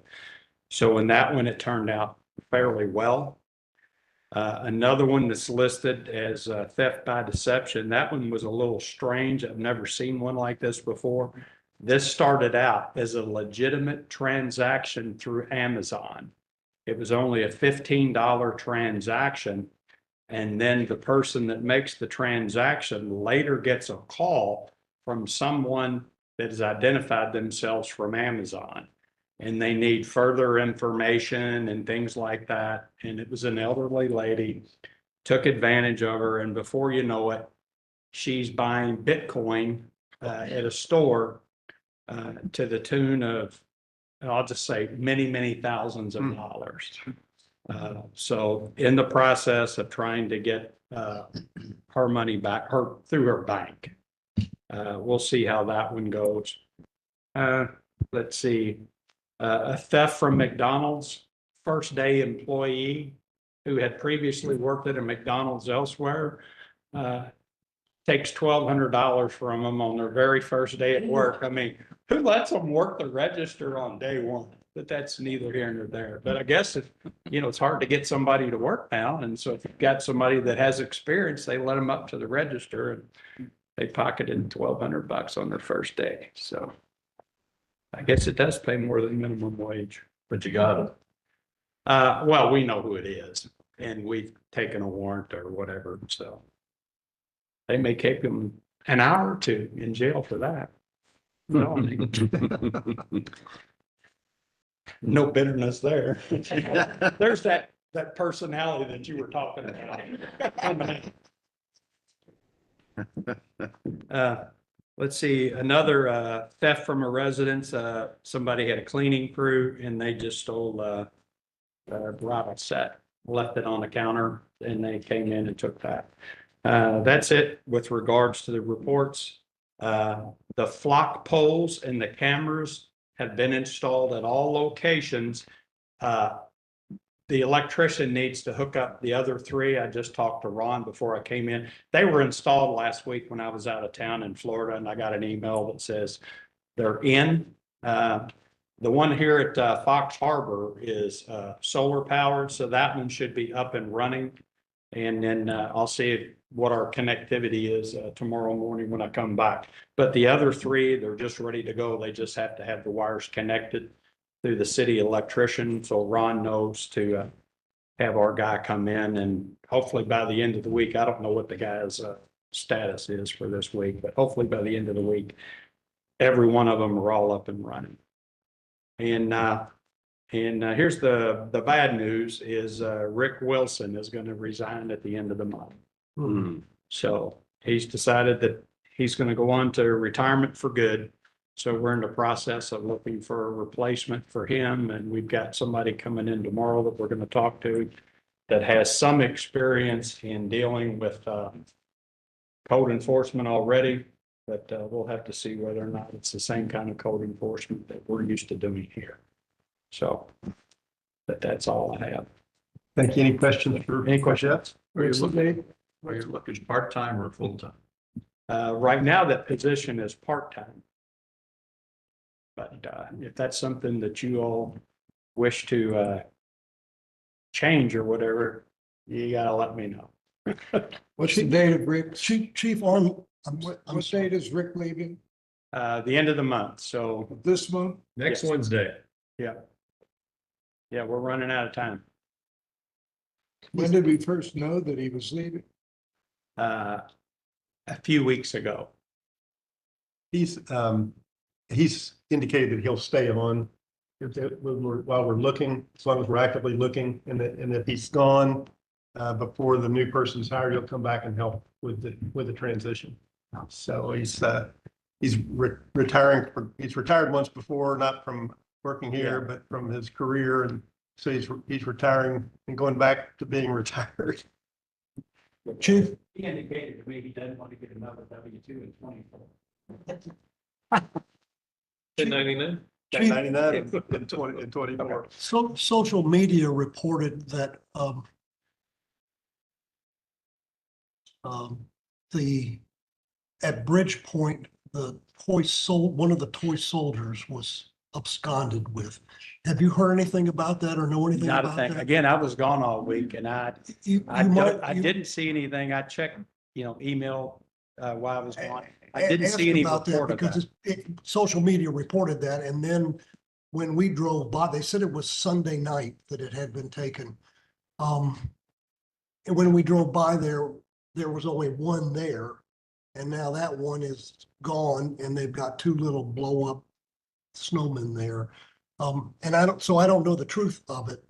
So in that one, it turned out fairly well. Another one that's listed as theft by deception. That one was a little strange. I've never seen one like this before. This started out as a legitimate transaction through Amazon. It was only a $15 transaction. And then the person that makes the transaction later gets a call from someone that has identified themselves from Amazon. And they need further information and things like that. And it was an elderly lady, took advantage of her. And before you know it, she's buying Bitcoin at a store to the tune of, I'll just say many, many thousands of dollars. So in the process of trying to get her money back, through her bank. We'll see how that one goes. Let's see. A theft from McDonald's, first day employee who had previously worked at a McDonald's elsewhere, takes $1,200 from them on their very first day at work. I mean, who lets them work the register on day one? But that's neither here nor there. But I guess if, it's hard to get somebody to work now. And so if you've got somebody that has experience, they let them up to the register and they pocketed $1,200 on their first day. So I guess it does pay more than minimum wage. But you got it. Well, we know who it is and we've taken a warrant or whatever. So they may keep them an hour or 2 in jail for that. No, no bitterness there. There's that personality that you were talking about. Let's see, another theft from a residence. Somebody had a cleaning crew and they just stole a bridal set, left it on the counter, and they came in and took that. That's it with regards to the reports. The flock poles and the cameras have been installed at all locations. The electrician needs to hook up the other 3. I just talked to Ron before I came in. They were installed last week when I was out of town in Florida, and I got an email that says they're in. The one here at Fox Harbor is solar powered, so that one should be up and running. And then I'll see what our connectivity is tomorrow morning when I come back. But the other 3, they're just ready to go. They just have to have the wires connected through the city electrician. So Ron knows to have our guy come in, and hopefully by the end of the week, I don't know what the guy's status is for this week, but hopefully by the end of the week, every one of them are all up and running. And here's the bad news is Rick Wilson is going to resign at the end of the month. So he's decided that he's going to go on to retirement for good. So we're in the process of looking for a replacement for him. And we've got somebody coming in tomorrow that we're going to talk to that has some experience in dealing with code enforcement already. But we'll have to see whether or not it's the same kind of code enforcement that we're used to doing here. So, but that's all I have. Thank you. Any questions for Any questions? Are you looking part-time or full-time? Right now, that position is part-time. But if that's something that you all wish to change or whatever, you gotta let me know. What's the date of Rick? Chief, on what date is Rick leaving? The end of the month, so This month? Next Yes. Wednesday. yeah. Yeah, we're running out of time. When did we first know that he was leaving? A few weeks ago. He's indicated that he'll stay on while we're looking, as long as we're actively looking, and if he's gone before the new person's hired, he'll come back and help with the transition. So he's retiring. He's retired once before, not from working here, but from his career, and So he's retiring and going back to being retired. Chief, He indicated to me he doesn't want to get another W-2 in 24. 1099. Got 99 in 20, in 24. so social media reported that, the, at Bridgepoint, one of the toy soldiers was absconded with. Have you heard anything about that or know anything Not a about thing. that? Again, I was gone all week and You I might- didn't see anything. I checked, email, while I was gone. I A- didn't ask see any about that report of because that. social media reported that, and then when we drove by, they said it was Sunday night that it had been taken. And when we drove by there, there was only one there, and now that one is gone, and they've got two little blow-up snowmen there. And I don't know the truth of it.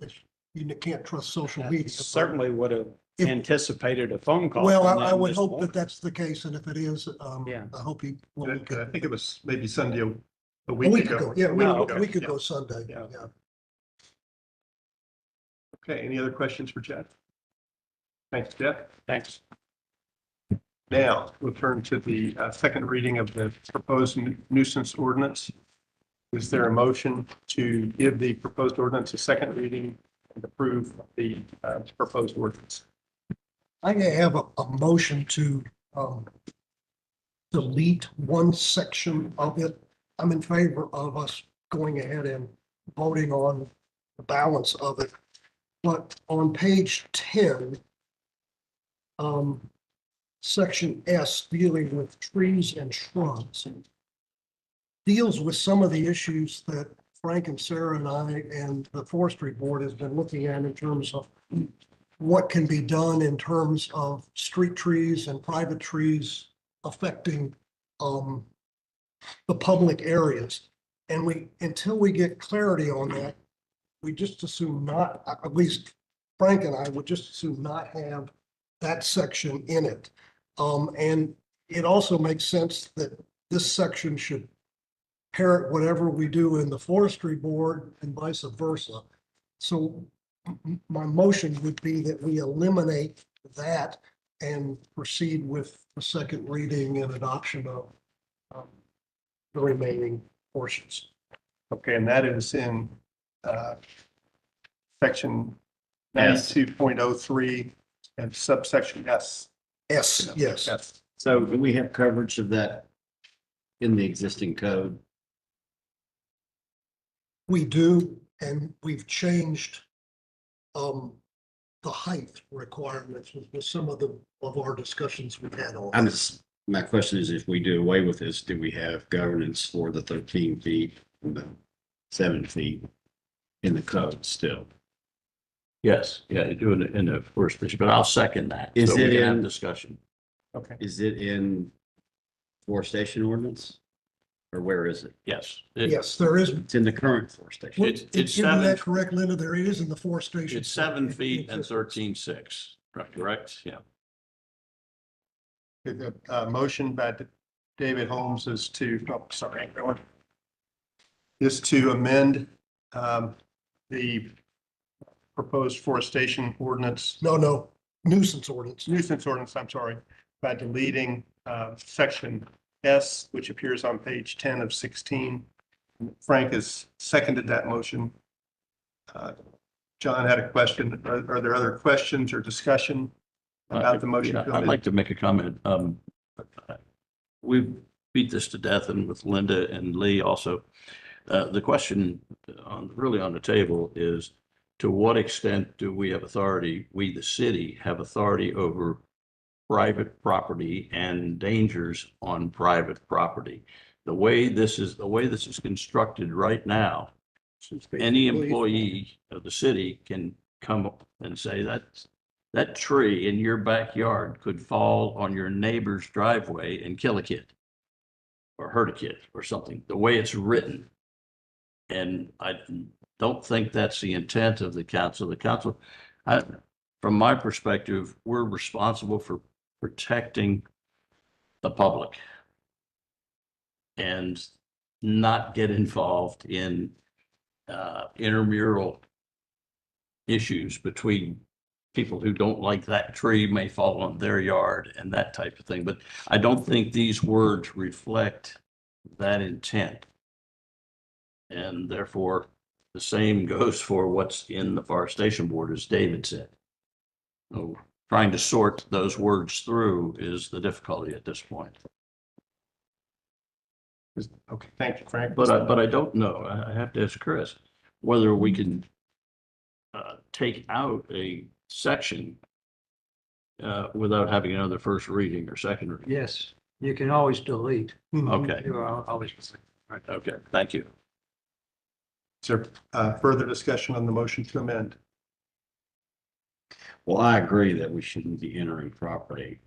You can't trust social media. but- Certainly would have If- anticipated a phone call. Well, from I them would this hope morning. that that's the case, and if it is, Yeah. I hope he. will I look at- think it was maybe Sunday a A week ago. Yeah, Oh, a okay. week ago Sunday, Yeah. yeah. Okay, any other questions for Jeff? Thanks, Jeff. Thanks. Now, we'll turn to the second reading of the proposed nuisance ordinance. Is there a motion to give the proposed ordinance a second reading and approve the proposed ordinance? I have a motion to delete one section of it. I'm in favor of us going ahead and voting on the balance of it. But on page 10, section S, dealing with trees and shrubs, deals with some of the issues that Frank and Sarah and I and the forestry board has been looking at in terms of what can be done in terms of street trees and private trees affecting the public areas. And until we get clarity on that, we just assume not, at least Frank and I would just assume not have that section in it. And it also makes sense that this section should parrot whatever we do in the forestry board and vice versa. So my motion would be that we eliminate that and proceed with the second reading and adoption of the remaining portions. Okay, and that is in section S. 92.03 and subsection S. S, yes. Yes. So do we have coverage of that in the existing code? We do, and we've changed the height requirements with some of our discussions we've had on. My question is, if we do away with this, do we have governance for the 13 feet, and the 7 feet in the code still? Yes, yeah, you do it in the first place, but I'll second that. Is So we it can have in- discussion. Okay. Is it in forestation ordinance? Or where is it? Yes. Yes, there is. It's in the current forestation. It's Isn't 7 that correct, Linda? There is in the forestation. It's 7 feet and 13.6, correct? Yeah. The motion by David Holmes is to, is to amend the proposed forestation ordinance, No, nuisance ordinance. nuisance ordinance, I'm sorry, by deleting section S, which appears on page 10 of 16. Frank has seconded that motion. John had a question. Are there other questions or discussion about the motion? Yeah, I'd like to make a comment. We've beat this to death, and with Linda and Lee also. The question really on the table is, to what extent do we have authority, we, the city, have authority over private property and dangers on private property? The way this is constructed right now, any employee of the city can come up and say that tree in your backyard could fall on your neighbor's driveway and kill a kid or hurt a kid or something, the way it's written. And I don't think that's the intent of the council. The council, from my perspective, we're responsible for protecting the public and not get involved in intramural issues between people who don't like that tree may fall on their yard and that type of thing. But I don't think these words reflect that intent. And therefore, the same goes for what's in the forestation board, as David said. So trying to sort those words through is the difficulty at this point. Okay, thank you, Frank. But I don't know. I have to ask Chris whether we can take out a section without having another first reading or second reading. Yes, you can always delete. Okay, You are always. okay, thank you. Is there further discussion on the motion to amend? Well, I agree that we shouldn't be entering property.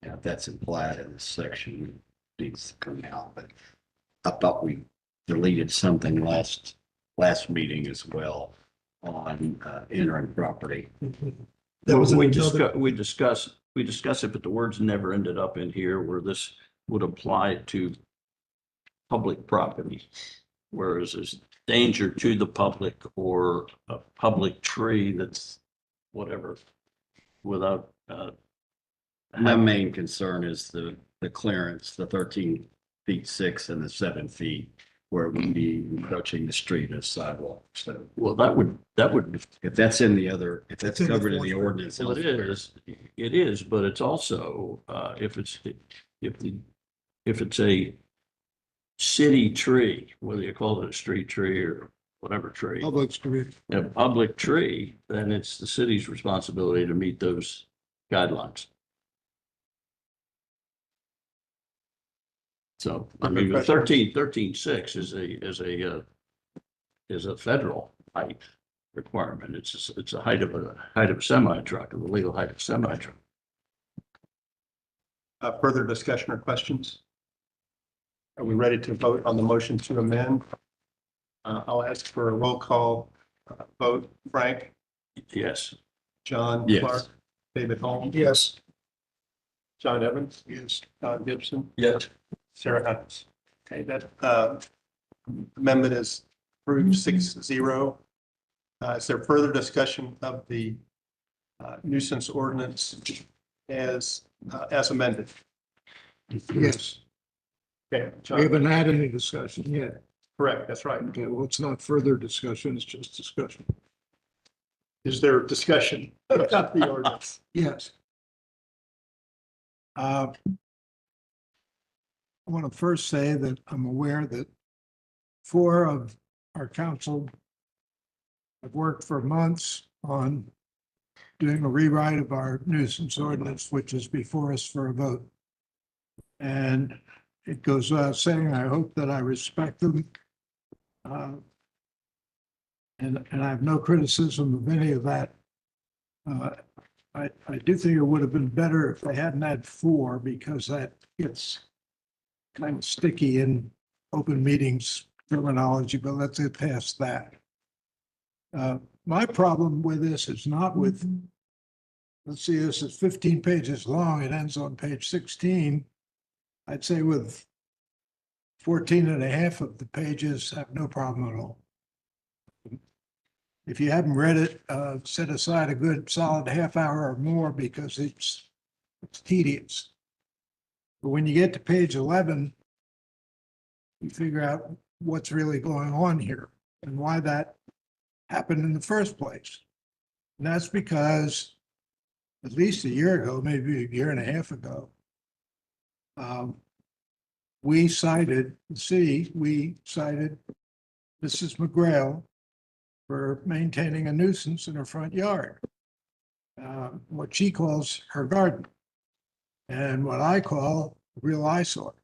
Now, if that's implied in this section, it needs to come out, but I thought we deleted something last meeting as well on entering property. That was We another- discussed it, but the words never ended up in here where this would apply to public property. Whereas there's danger to the public or a public tree that's whatever without My main concern is the clearance, the 13 feet 6 and the 7 feet where it would be approaching the street as sidewalk. So well, that would if that's in the other, if that's It's in the covered in the fourth ordinance. well, it is, but it's also if it's a city tree, whether you call it a street tree or whatever tree, Public street. a public tree, then it's the city's responsibility to meet those guidelines. So, I mean, the 13.6 is a federal height requirement. It's a height of a semi truck, the legal height of a semi truck. Further discussion or questions? Are we ready to vote on the motion to amend? I'll ask for a roll call vote. Frank, Yes. John Yes. Clark, David Holmes, Yes. John Evans. Yes. Don Gibson, Yes. Sarah Hunt. Okay, that amendment is approved 6-0. Is there further discussion of the nuisance ordinance as amended? Yes. Okay, We John, haven't had any discussion yet. correct, that's right. Okay, well, it's not further discussion, it's just discussion. Is there discussion about the ordinance? Yes. I want to first say that I'm aware that 4 of our council have worked for months on doing a rewrite of our nuisance ordinance, which is before us for a vote. And it goes without saying, I hope that I respect them. And I have no criticism of any of that. I do think it would have been better if they hadn't had 4, because that gets kind of sticky in open meetings terminology, but let's get past that. My problem with this is not with, let's see, this is 15 pages long. It ends on page 16. I'd say with 14 and a half of the pages, have no problem at all. If you haven't read it, set aside a good solid half hour or more, because it's tedious. But when you get to page 11, you figure out what's really going on here and why that happened in the first place. And that's because at least a year ago, maybe a year and a half ago, we cited Mrs. McGrail for maintaining a nuisance in her front yard, what she calls her garden, and what I call a real eyesore.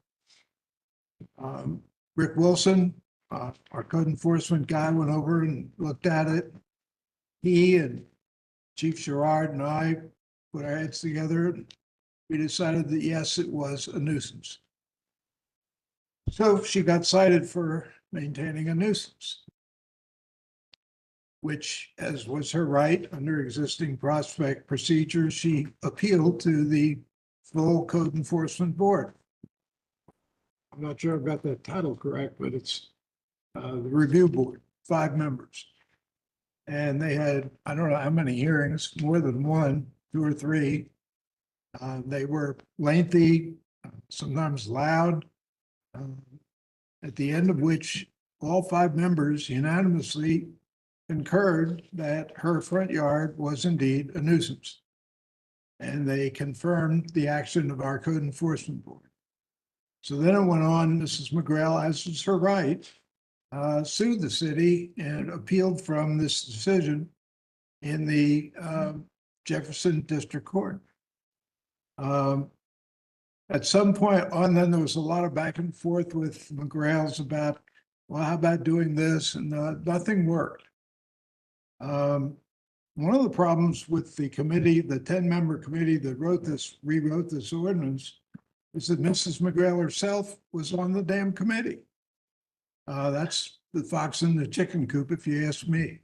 Rick Wilson, our code enforcement guy, went over and looked at it. He and Chief Gerard and I put our heads together. We decided that yes, it was a nuisance. So she got cited for maintaining a nuisance, which, as was her right under existing prospect procedures, she appealed to the full code enforcement board. I'm not sure I've got that title correct, but it's the review board, 5 members. And they had, I don't know how many hearings, more than one, 2 or 3. They were lengthy, sometimes loud. At the end of which all 5 members unanimously concurred that her front yard was indeed a nuisance. And they confirmed the action of our code enforcement board. So then it went on, Mrs. McGrail, as is her right, sued the city and appealed from this decision in the Jefferson District Court. At some point on, then there was a lot of back and forth with McGrail's about, well, how about doing this? And nothing worked. One of the problems with the committee, the 10-member committee that rewrote this ordinance, is that Mrs. McGrail herself was on the damn committee. That's the fox in the chicken coop, if you ask me.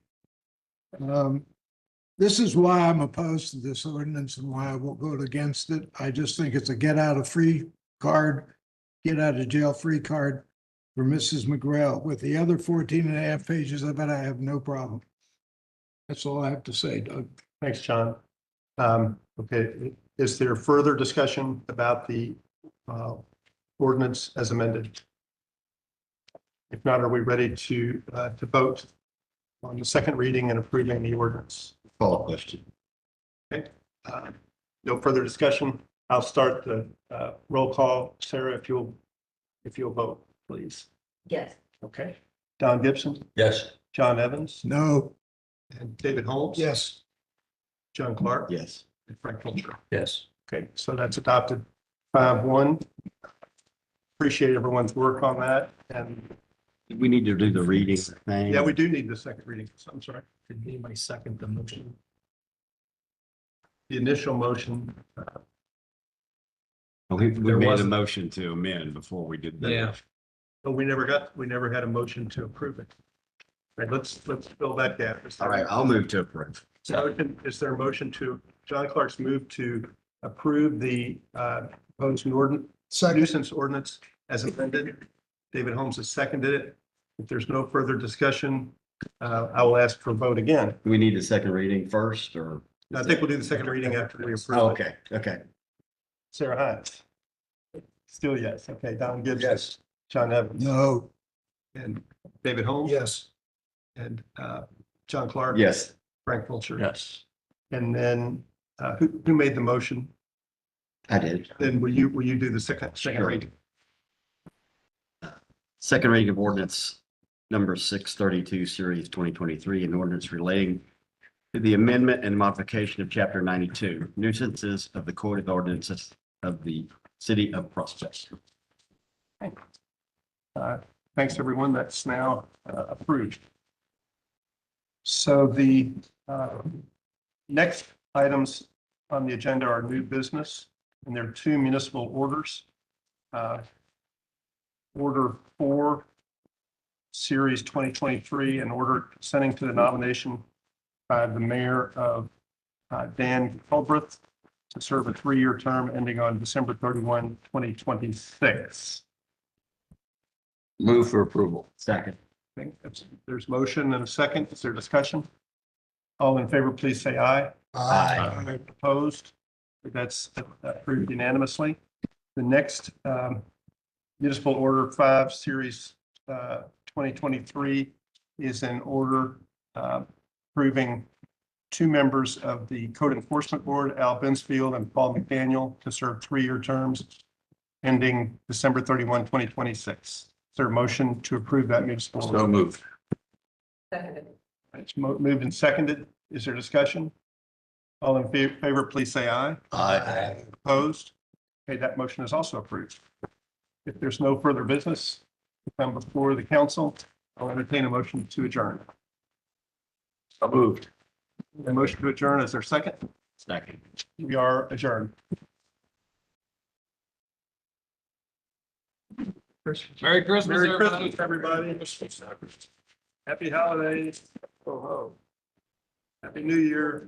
This is why I'm opposed to this ordinance and why I will vote against it. I just think it's a get out of jail free card for Mrs. McGrail. With the other 14 and a half pages of it, I have no problem. That's all I have to say, Doug. Thanks, John. Okay, is there further discussion about the ordinance as amended? If not, are we ready to vote on the second reading and approving the ordinance? Call a question. Okay, no further discussion. I'll start the roll call. Sarah, if you'll vote, please. Yes. Okay. Don Gibson, Yes. John Evans, No. and David Holmes. Yes. John Clark. Yes. And Frank Fulcher. Yes. Okay, so that's adopted 5-1. Appreciate everyone's work on that. And We need to do the reading thing. yeah, we do need the second reading. So I'm sorry. Did anybody second the motion? The initial motion, We There made a wasn't. motion to amend before we did that. Yeah. but we never had a motion to approve it. Right, let's fill that gap. All right, I'll move to approve. So is there a motion to, John Clark's moved to approve the proposed nuisance ordinance as amended? David Holmes has seconded it. If there's no further discussion, I will ask for a vote again. Do we need the second reading first or? I think we'll do the second reading after we approve. Oh, it. okay. Sarah Hines. Still yes. Okay, Don Gibson. Yes. John Evans. No. And David Holmes. Yes. And John Clark. Yes. Frank Fulcher. Yes. And then who made the motion? I did. Then will you do the second Sure. reading? Second reading of ordinance number 632, series 2023, an ordinance relating to the amendment and modification of chapter 92, nuisances of the Code of Ordinances of the City of Prospect. Thanks, everyone. That's now approved. So the next items on the agenda are new business, and there are 2 municipal orders. Order 4, Series 2023, an order consenting to the nomination by the mayor of Dan Culbreth to serve a 3-year term ending on December 31, 2026. Move for approval. Second. I think there's motion and a second. Is there discussion? All in favor, please say aye. Aye. Opposed? That's approved unanimously. The next municipal order 5, series 2023 is an order approving 2 members of the Code Enforcement Board, Al Bensfield and Paul McDaniel, to serve 3-year terms ending December 31, 2026. Is there a motion to approve that municipal order? So moved. It's moved and seconded. Is there discussion? All in favor, please say aye. Aye. Opposed? Okay, that motion is also approved. If there's no further business to come before the council, I'll entertain a motion to adjourn. So moved. A motion to adjourn, is there a second? Second. We are adjourned. Merry Christmas, Merry everybody. Christmas, everybody. Happy holidays. Oh, ho. Happy New Year.